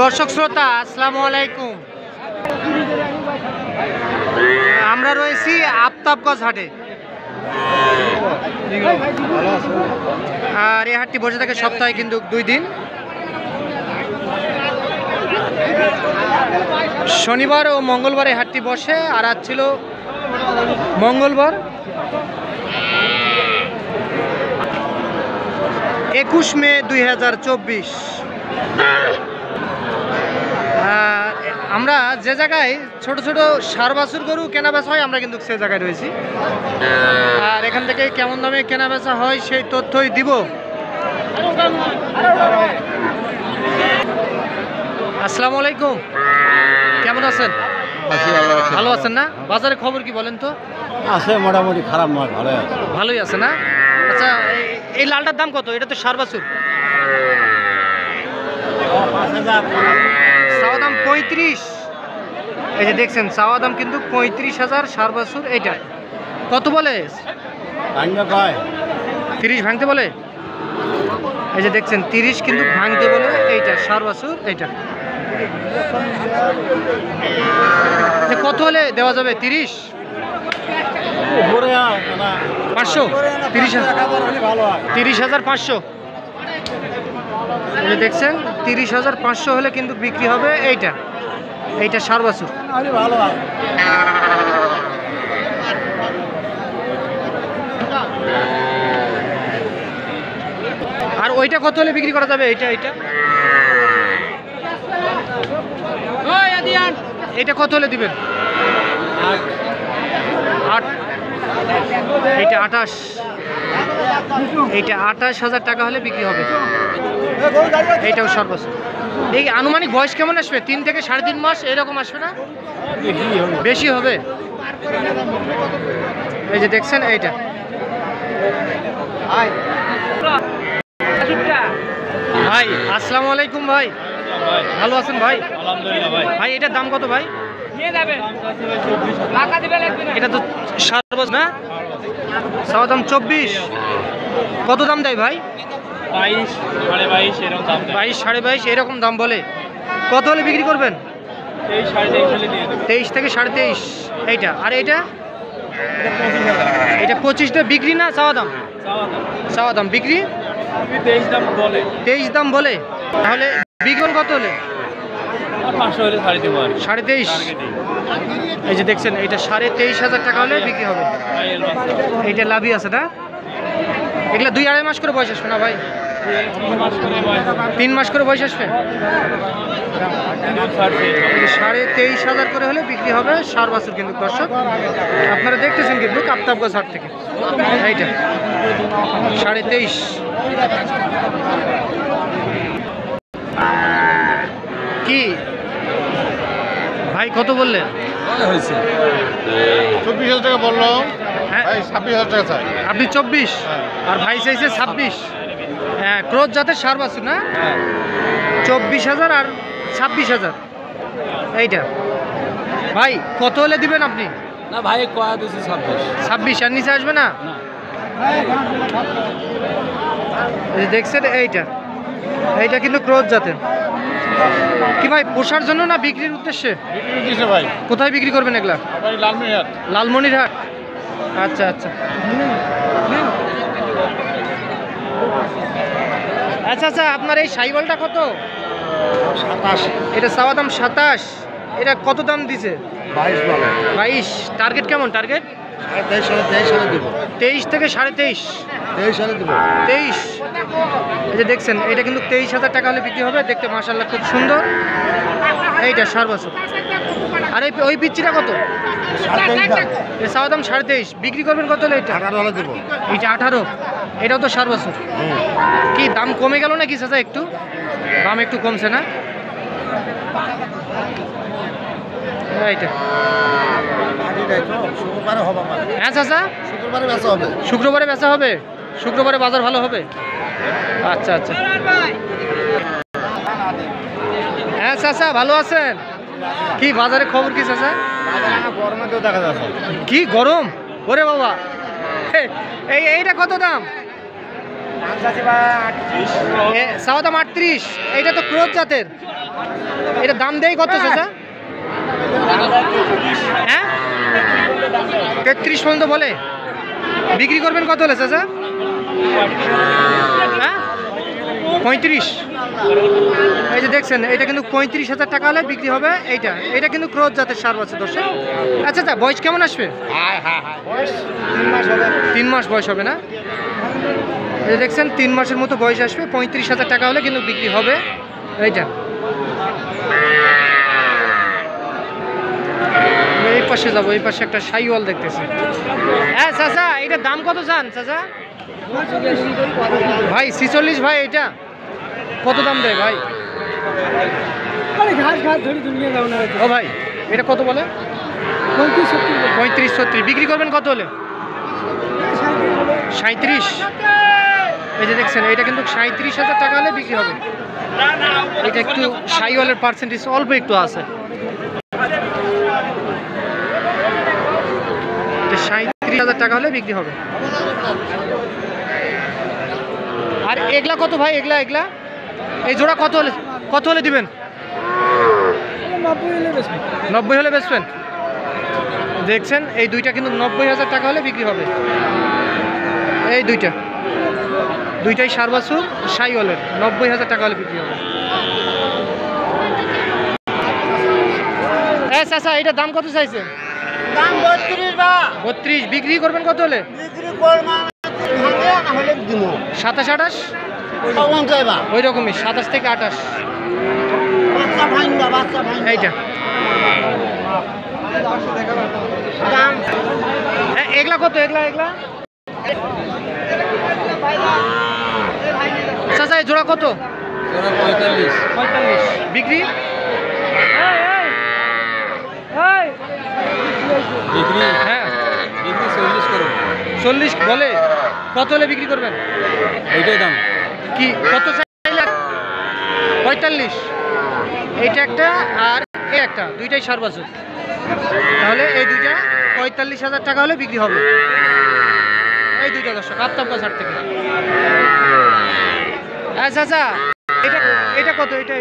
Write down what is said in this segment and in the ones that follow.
দর্শক শ্রোতা আসসালামু আলাইকুম। আমরা রয়েছি আফতাবগঞ্জ হাটে, আর এই হাটটি বসে থাকে সপ্তাহে কিন্তু 2 দিন, শনিবার ও মঙ্গলবার এই হাটটি বসে। আর আজ ছিল মঙ্গলবার। 21 মে 2024। আমরা যে জায়গায় ছোট ছোট ষাঁড় বাছুর গরু কেনা বেচা হয়, আমরা কিন্তু সে জায়গায় রয়েছি। আর এখান থেকে কেমন দামে কেনা বেচা হয় সেই তথ্যই দিব। আসসালামু আলাইকুম, কেমন আছেন? ভালো আছেন না? বাজারে খবর কি বলেন তো? আছে মোটামুটি, খারাপ নয়, ভালো আছে। ভালোই আছে না? আচ্ছা, এই লালটার দাম কত? এটা তো ষাঁড় বাছুর। চাওয়া দাম 35। এই যে দেখছেন, চাওয়া দাম কিন্তু 35,000 ষাঁড় বাছুর। এইটা কত বলে? 30 ভাঙতে বলে। এই যে দেখছেন 30 কিন্তু ভাঙতে বলে। এইটা ষাঁড় বাছুর। এইটা কত হলে দেওয়া যাবে? 30, 500, 30,500। এই যে দেখছেন 30,500 হলে কিন্তু বিক্রি হবে। এইটা ষাঁড় বাছুর। আর ওইটা কত হলে বিক্রি করা যাবে? এটা কত হলে দিবেন? 8। এইটা 28। এইটা 28,000 টাকা হলে বিক্রি হবে। এইটাও ষাঁড় বাছুর। এই আনুমানিক বয়স কেমন আসবে? 3 থেকে 3.5 মাস এরকম আসবে না? বেশি হবে। এই যে দেখছেন এইটা। ভাই আসসালামু আলাইকুম। ভাই ভালো আছেন ভাই? আলহামদুলিল্লাহ ভাই। ভাই এটার দাম কত ভাই? এটা তো ষাঁড় বাছুর না? চাওয়া দাম 24। কত দাম দেয় ভাই? 22, 22.5 এরকম দাম। 22, 22.5 এরকম দাম বলে। কত হলে বিক্রি করবেন? 23, 23.5 হলে দিয়ে দেব। 23 থেকে 23.5। এইটা আর এইটা? এটা 25টা বিক্রি না চাওয়া দাম? চাওয়া দাম বিক্রি 23 দাম বলে। 23 দাম বলে। তাহলে বিক্রি কত হলে? 500 হলে ছাড়ি দেব। 23.5। এই যে দেখছেন এটা 23,500 টাকা হলে বিক্রি হবে। এইটা লাভই আছে না? এগুলা 2-2.5 মাস করে বয়স আসবে না ভাই? 3 মাস করে বয়স আসবে। 23,500 করে হলে বিক্রি হবে ষাঁড় বাছুর। কিন্তু দর্শক আপনারা দেখতেছেন কিন্তু আফতাবগঞ্জ হাট থেকে এইটা 23.5। কি ভাই কত বললেন? 24,000 টাকা বললো। হ্যাঁ, 26,000 টাকা চাই। আপনি 24 আর ভাই চাইছে 26। হ্যাঁ, ক্রস জাতের ষাঁড় বাছুর না? 24,000 আর 26,000। এইটা ভাই কত হলে দিবেন আপনি? না ভাই, কয়া দিছি 26 আর নিচে আসবে না? এই দেখছেন এইটা কিন্তু ক্রস জাতের। কি ভাই পোষার জন্য না বিক্রির উদ্দেশ্যে? বিক্রি ভাই। কোথায় বিক্রি করবেন এগুলা? লালমনিরহাট। লালমনিরহাট। আচ্ছা। আচ্ছা, আপনার এই সাইকেলটা কত? 27। এটা চাওয়া দাম 27। এটা কত দাম দিছে? 22 বলে। 22। টার্গেট কেমন? টার্গেট 23 সালে দেব। 23 থেকে 23.5। 23 সালে দেব। 23। এই যে দেখছেন এটা কিন্তু 23,000 টাকা হলে বিক্রি হবে। দেখতে মাশাআল্লাহ খুব সুন্দর। এইটা ষাঁড় বাছুর। আর ওই পিচ্চিটা কত? এর চাওয়া দাম 23.5। বিক্রি করবেন কত হলে? এটা 18 হলে দেব। এইটা 18। এটাও তো ষাঁড় বাছুর। কি দাম কমে গেল নাকি চাচা? একটু দাম একটু কমছে না? এইটা শুক্রবারে হবে। হ্যাঁ চাচা, শুক্রবারে বেচা হবে। শুক্রবারে বেচা হবে। শুক্রবারে বাজার ভালো হবে। আচ্ছা। হ্যাঁ চাচা, ভালো আছেন? কি বাজারে খবর কি চাচা? গরমে তো দেখা যাচ্ছে। কি গরম ওরে বাবা। এইটা কত দাম? চাওয়া দাম 38। এইটা তো ক্রস জাতের। এটা দাম দেয় কত চাচা? হ্যাঁ 33 পর্যন্ত বলে। বিক্রি করবেন কত হলে চাচা? হ্যাঁ 35। এই যে দেখছেন এটা কিন্তু 35,000 টাকা হলে বিক্রি হবে। এটা কিন্তু ক্রস জাতের সার আছে দর্শক। আচ্ছা আচ্ছা, বয়স কেমন আসবে? 3 মাস বয়স হবে না? এই যে দেখছেন 3 মাসের মতো বয়স আসবে। 35,000 টাকা হলে কিন্তু বিক্রি হবে এইটা। এই পাশে যাবো, এই পাশে একটা সাইওয়াল দেখতেছি। হ্যাঁ চাচা, এটার দাম কত চান চাচা? ভাই 46 ভাই, এটা কত দাম দেয় ভাই? ও ভাই এটা কত বলে? 35-36। বিক্রি করবেন কত হলে? 37। এই যে দেখছেন এটা কিন্তু 37,000 টাকা হলে বিক্রি হবে। এটা একটু সাইওয়ালের পার্সেন্টেজ অল্প একটু আছে। 37,000 টাকা হলে বিক্রি হবে। আর এগুলা কত ভাই? এগুলা এই জোড়া কত হলে দিবেন? 90 হলে বেচবেন। দেখছেন এই দুইটা কিন্তু 90,000 টাকা হলে বিক্রি হবে। এই দুইটাই সার বাছুর সাইওয়ালের, 90,000 টাকা হলে বিক্রি হবে। চাচা এটার দাম কত চাইছে? দাম 32 বিক্রি করবেন কত হলে? বিক্রি করব না হলে দিব 27-28 ওই রকমই, 27 থেকে 28। এইটা দাম এগুলা কত? এগুলা চাচা এই জোড়া কত? 45 বিক্রি। হ্যাঁ 40 বলে। কত হলে বিক্রি করবেন? এইটাই দাম কি কত চাইলে? 45। এইটা একটা আর এই একটা, দুইটাই সার বাছুর। তাহলে এই দুইটা 45,000 টাকা হলে বিক্রি হবে। এই দুইটা দর্শক আফতাব বাজার থেকে। আচ্ছা আচ্ছা, এটা কত? এটা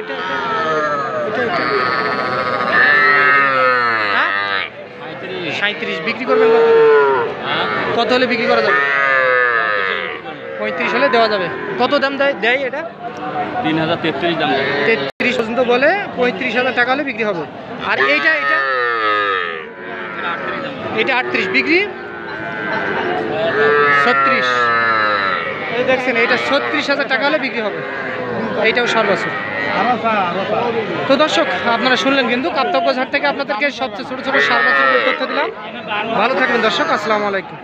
37 বিক্রি করবেন কত? কত হলে বিক্রি করা যাবে? 35 হলে দেওয়া যাবে। কত দাম দেয় এটা? 3033 দাম 33 পর্যন্ত বলে। 35,000 টাকা হলে বিক্রি হবে। আর এটা 38 বিক্রি। 36। এই দেখছেন এটা 36,000 টাকা হলে বিক্রি হবে। এইটাও সার বাছুর। তো দর্শক আপনারা শুনলেন কিন্তু কাপ্তাবগঞ্জ হাট থেকে আপনাদেরকে সবচেয়ে ছোট ছোট সার বাছুর তথ্য দিলাম। ভালো থাকবেন দর্শক, আসসালামু আলাইকুম।